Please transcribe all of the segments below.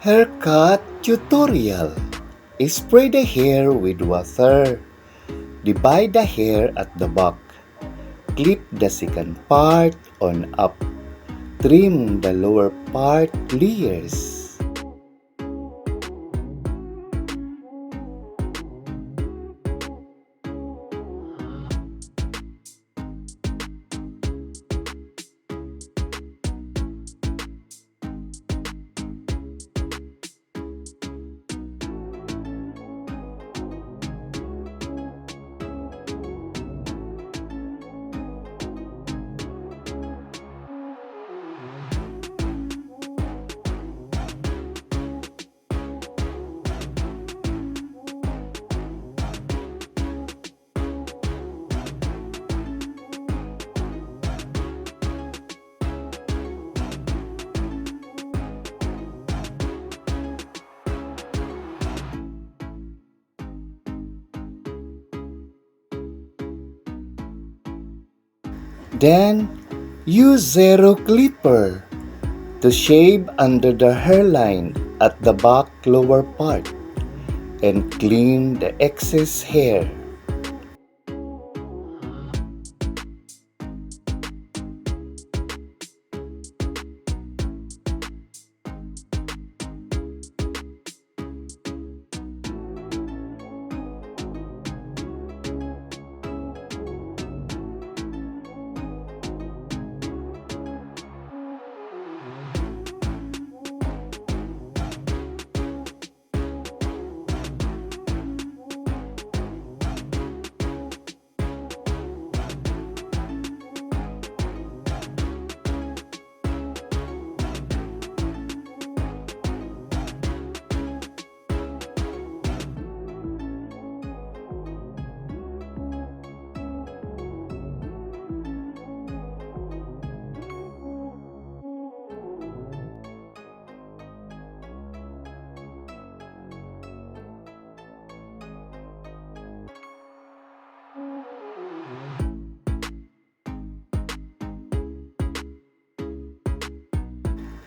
Haircut tutorial. Spray the hair with water. Divide the hair at the back. Clip the second part on up. Trim the lower part layers. Then, use zero clipper to shave under the hairline at the back lower part and clean the excess hair.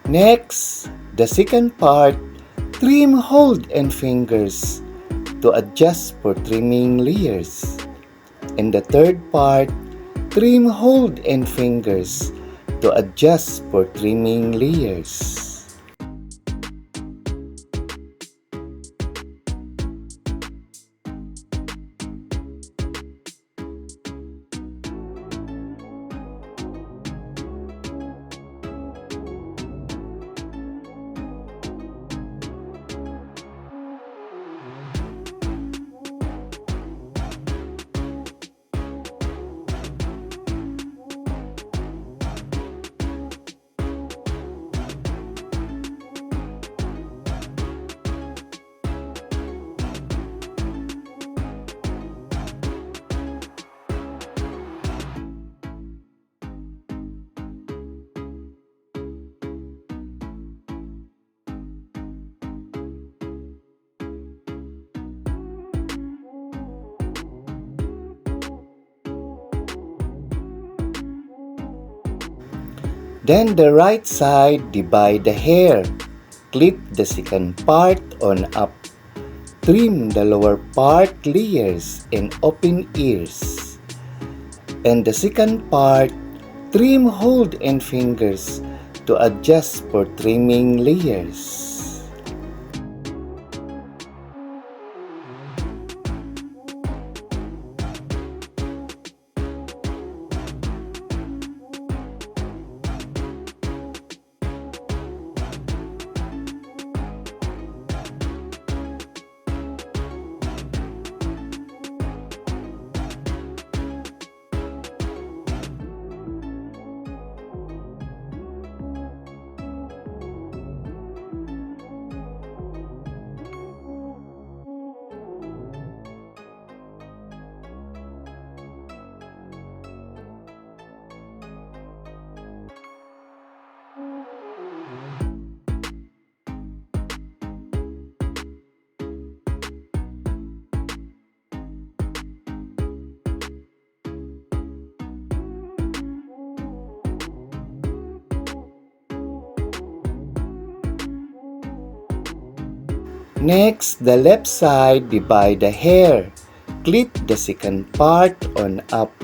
Next, the second part, trim hold and fingers to adjust for trimming layers. And the third part, trim hold and fingers to adjust for trimming layers. Then the right side, divide the hair. Clip the second part on up. Trim the lower part layers and open ears. And the second part, trim hold and fingers to adjust for trimming layers. Next, the left side, divide the hair. Clip the second part on up.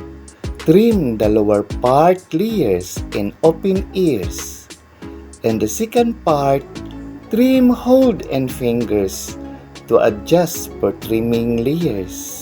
Trim the lower part layers and open ears. And the second part, trim hold and fingers to adjust for trimming layers.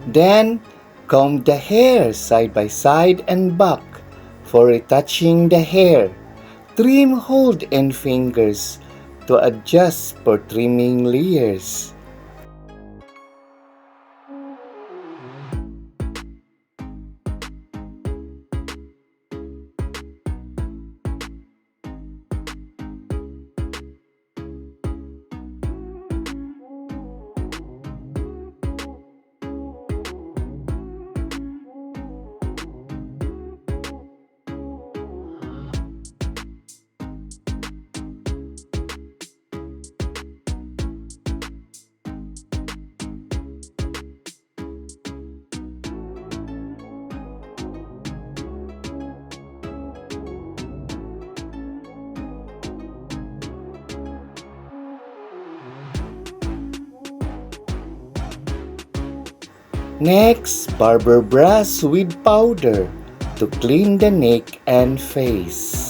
Then, comb the hair side by side and back for retouching the hair. Trim hold and fingers to adjust for trimming layers. Next, barber brush with powder to clean the neck and face.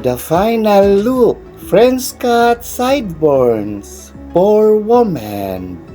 The final look, French cut sideburns for women.